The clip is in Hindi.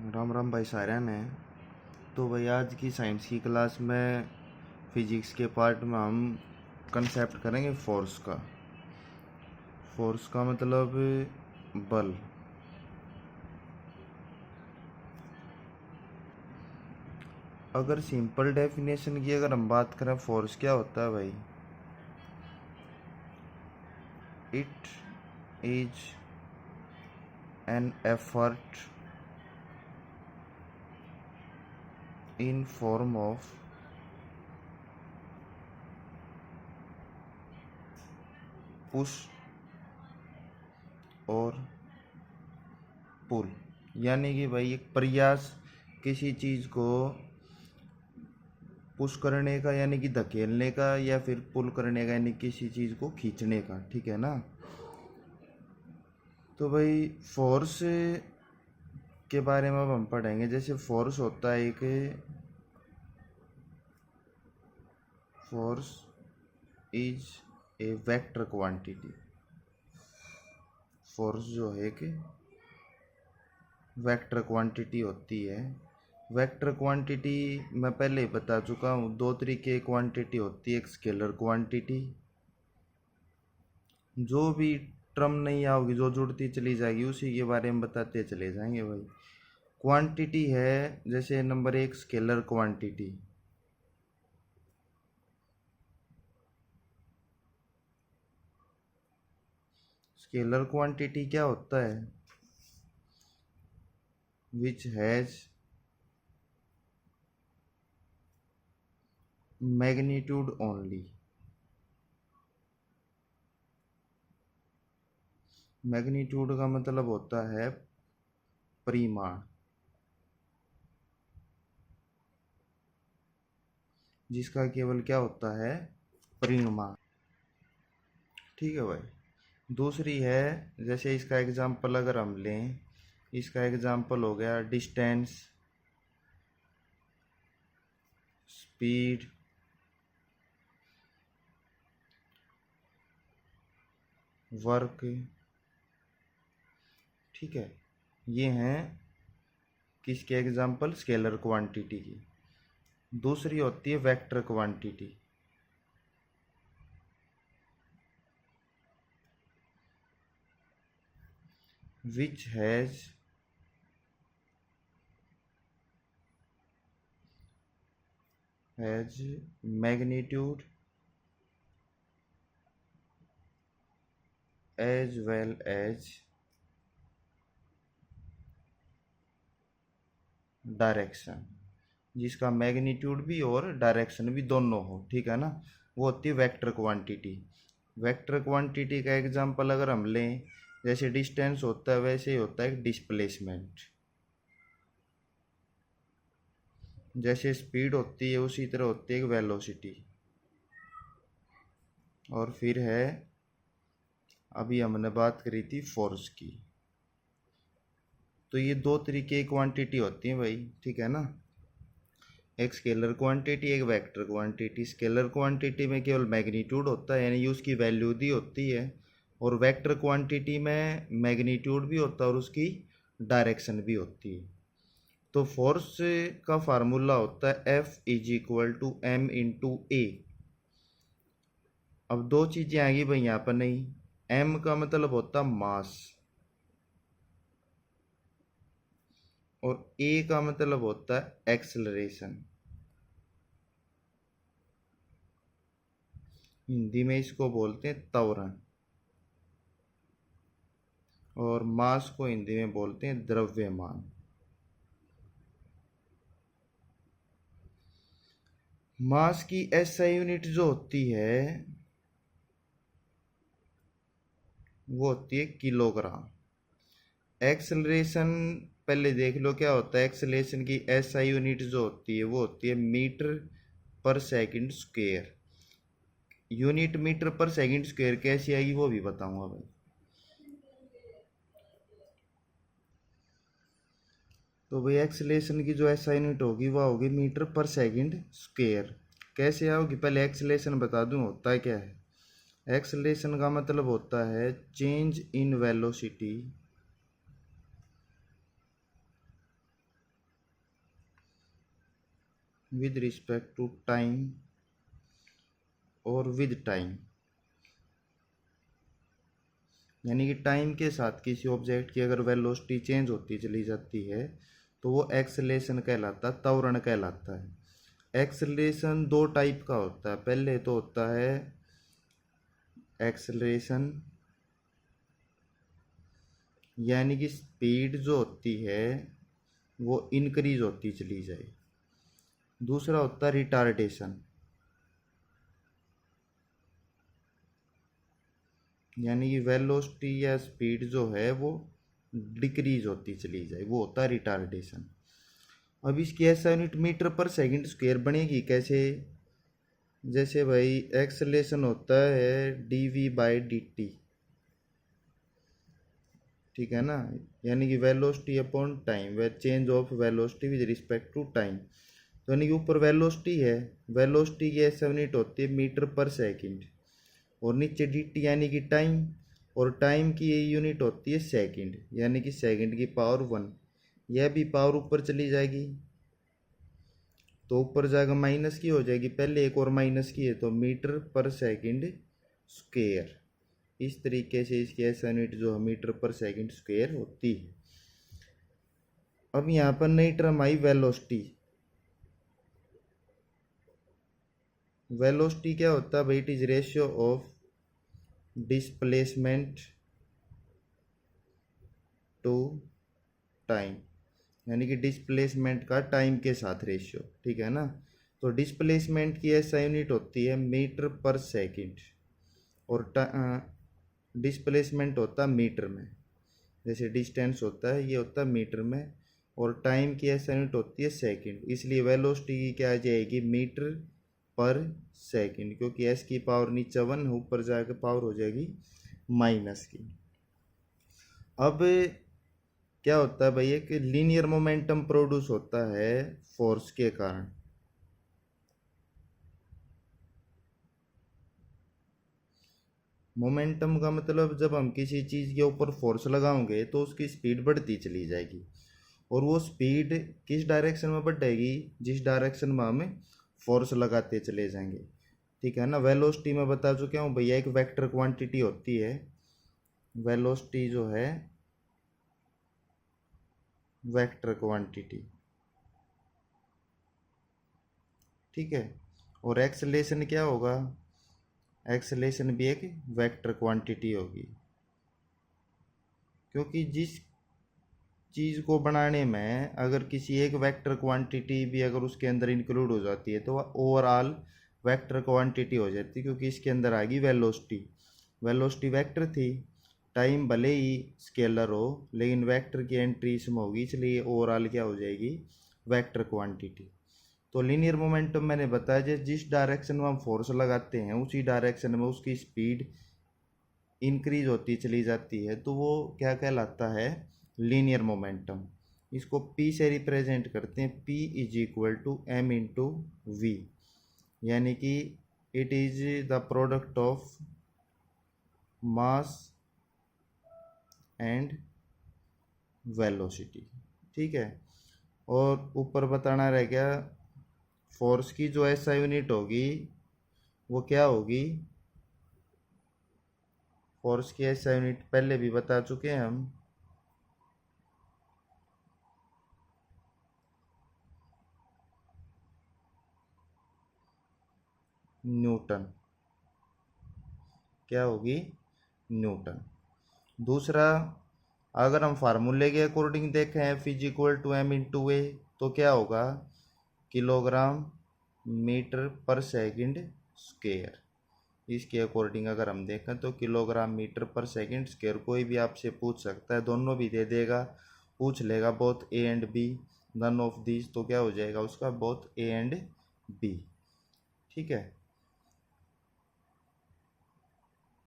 राम राम भाई साਰਿਆਂ ने। तो भाई आज की साइंस की क्लास में फिजिक्स के पार्ट में हम कंसेप्ट करेंगे फोर्स का। फोर्स का मतलब बल। अगर सिंपल डेफिनेशन की अगर हम बात करें फोर्स क्या होता है भाई, it is an effort in form of push और पुल। यानी कि भाई एक प्रयास किसी चीज़ को पुश करने का यानी कि धकेलने का, या फिर पुल करने का यानी किसी चीज़ को खींचने का, ठीक है ना। तो भाई फोर्स के बारे में अब हम पढ़ेंगे। जैसे फोर्स होता है एक, force is a vector quantity. Force जो है कि वेक्टर क्वांटिटी होती है। वेक्टर क्वांटिटी मैं पहले ही बता चुका हूँ, दो तरीके की क्वांटिटी होती है। एक स्केलर क्वांटिटी, जो भी टर्म नहीं आओगी जो जुड़ती चली जाएगी उसी के बारे में बताते चले जाएंगे भाई। क्वांटिटी है जैसे नंबर एक स्केलर क्वांटिटी। स्केलर क्वांटिटी क्या होता है, विच हैज मैग्नीट्यूड ओनली। मैग्नीट्यूड का मतलब होता है परिमाण, जिसका केवल क्या होता है, परिमाण, ठीक है भाई। दूसरी है, जैसे इसका एग्जांपल अगर हम लें, इसका एग्जांपल हो गया डिस्टेंस, स्पीड, वर्क, ठीक है। ये हैं किसके एग्जांपल, स्केलर क्वांटिटी की। दूसरी होती है vector quantity. Which has magnitude as well as direction, जिसका मैग्नीट्यूड भी और डायरेक्शन भी दोनों हो, ठीक है ना। वो होती है वेक्टर क्वांटिटी। वेक्टर क्वांटिटी का एग्जांपल अगर हम लें, जैसे डिस्टेंस होता है वैसे ही होता है डिस्प्लेसमेंट। जैसे स्पीड होती है उसी तरह होती है वेलोसिटी। और फिर है, अभी हमने बात करी थी फोर्स की। तो ये दो तरीके की क्वांटिटी होती है भाई, ठीक है ना। एक स्केलर क्वांटिटी, एक वेक्टर क्वांटिटी। स्केलर क्वांटिटी में केवल मैग्नीट्यूड होता है यानी उसकी वैल्यू दी होती है, और वेक्टर क्वांटिटी में मैग्नीट्यूड भी होता है और उसकी डायरेक्शन भी होती है। तो फोर्स का फार्मूला होता है F is equal to M into a. अब दो चीज़ें आएगी भाई यहाँ पर, नहीं, m का मतलब होता है मास और a का मतलब होता है एक्सेलरेशन। हिंदी में इसको बोलते हैं त्वरण, और मास को हिंदी में बोलते हैं द्रव्यमान। मास की एसआई यूनिट जो होती है वो होती है किलोग्राम। एक्सेलरेशन पहले देख लो क्या होता है। एक्सेलरेशन की एसआई यूनिट जो होती है वो होती है मीटर पर सेकंड स्क्वायर। यूनिट मीटर पर सेकंड स्क्वायर कैसी आएगी वो भी बताऊंगा भाई। तो भाई एक्सेलरेशन की जो एसआई यूनिट होगी वह होगी मीटर पर सेकंड स्क्वायर। कैसे आओगी, पहले एक्सेलरेशन बता दूं होता है क्या है। एक्सेलरेशन का मतलब होता है change in velocity with respect to time और विद टाइम, यानी कि टाइम के साथ किसी ऑब्जेक्ट की अगर वेलोसिटी चेंज होती चली जाती है तो वो एक्सेलेरेशन कहलाता है, त्वरण कहलाता है। एक्सेलरेशन दो टाइप का होता है। पहले तो होता है एक्सेलरेशन यानी कि स्पीड जो होती है वो इंक्रीज होती चली जाए। दूसरा होता है रिटार्डेशन, यानी कि वेलोसिटी या स्पीड जो है वो डिक्रीज होती चली जाए, वो होता है रिटार्डेशन। अब इसकी ऐसा यूनिट मीटर पर सेकंड स्क्वायर बनेगी कैसे? जैसे भाई एक्सेलेरेशन होता है dv/dt, ठीक है ना, यानी कि velocity upon time, way change of velocity with respect to time. तो यानी कि ऊपर वेलोसिटी है, वेलोसिटी की ऐसा यूनिट होती है मीटर पर सेकंड, और नीचे dt यानी कि टाइम, और टाइम की ये यूनिट होती है सेकंड, यानी कि सेकंड की पावर 1। यह भी पावर ऊपर चली जाएगी तो ऊपर जाएगा माइनस की हो जाएगी, पहले एक और माइनस की है तो मीटर पर सेकंड स्क्वायर। इस तरीके से इसकी ऐसा यूनिट जो है मीटर पर सेकंड स्क्वायर होती है। अब यहाँ पर नई टर्म आई वेलोसिटी। वेलोसिटी क्या होता है भाई? It is ratio of displacement to time, यानी कि डिस्प्लेसमेंट का टाइम के साथ रेशियो, ठीक है ना। तो डिस्प्लेसमेंट की ऐसा यूनिट होती है मीटर पर सेकंड, और डिस्प्लेसमेंट होता है मीटर में, जैसे डिस्टेंस होता है ये होता है मीटर में, और टाइम की ऐसा यूनिट होती है सेकंड। इसलिए वेलोसिटी की क्या आ जाएगी? मीटर पर सेकंड, क्योंकि एस की पावर नीचे 1 ऊपर जाकर पावर हो जाएगी माइनस की। अब क्या होता है भैया कि लीनियर मोमेंटम प्रोड्यूस होता है फोर्स के कारण। मोमेंटम का मतलब जब हम किसी चीज़ के ऊपर फोर्स लगाओगे तो उसकी स्पीड बढ़ती चली जाएगी, और वो स्पीड किस डायरेक्शन में बढ़ेगी? जिस डायरेक्शन में हमें फोर्स लगाते चले जाएंगे, ठीक है ना। वेलोसिटी में बता चुका हूँ भैया, एक वेक्टर क्वांटिटी होती है। वेलोसिटी जो है वेक्टर क्वांटिटी, ठीक है। और एक्सेलेरेशन क्या होगा? एक्सेलेरेशन भी एक वेक्टर क्वांटिटी होगी, क्योंकि जिस चीज़ को बनाने में अगर किसी एक वेक्टर क्वांटिटी भी अगर उसके अंदर इंक्लूड हो जाती है तो वह ओवरऑल वेक्टर क्वांटिटी हो जाती है, क्योंकि इसके अंदर आ गई वेलोसिटी। वेलोसिटी वेक्टर थी, टाइम भले ही स्केलर हो लेकिन वेक्टर की एंट्री इसमें होगी, इसलिए ओवरऑल क्या हो जाएगी? Vector quantity. तो लीनियर मोमेंटम मैंने बताया जिस डायरेक्शन में हम फोर्स लगाते हैं उसी डायरेक्शन में उसकी स्पीड इंक्रीज होती चली जाती है, तो वो क्या कहलाता है? Linear momentum. इसको P से रिप्रेजेंट करते हैं, P is equal to M into V, यानी कि it is the product of mass and velocity, ठीक है। और ऊपर बताना रह गया फोर्स की जो ऐसा यूनिट होगी वो क्या होगी? फोर्स की ऐसा यूनिट पहले भी बता चुके हैं हम, न्यूटन। क्या होगी? न्यूटन। दूसरा, अगर हम फार्मूले के अकॉर्डिंग देखें F is equal to M into a, तो क्या होगा? किलोग्राम मीटर पर सेकंड स्क्वायर। इसके अकॉर्डिंग अगर हम देखें तो किलोग्राम मीटर पर सेकंड स्क्वायर। कोई भी आपसे पूछ सकता है, दोनों भी दे देगा, पूछ लेगा both A and B, none of this, तो क्या हो जाएगा उसका? बोथ ए एंड बी, ठीक है।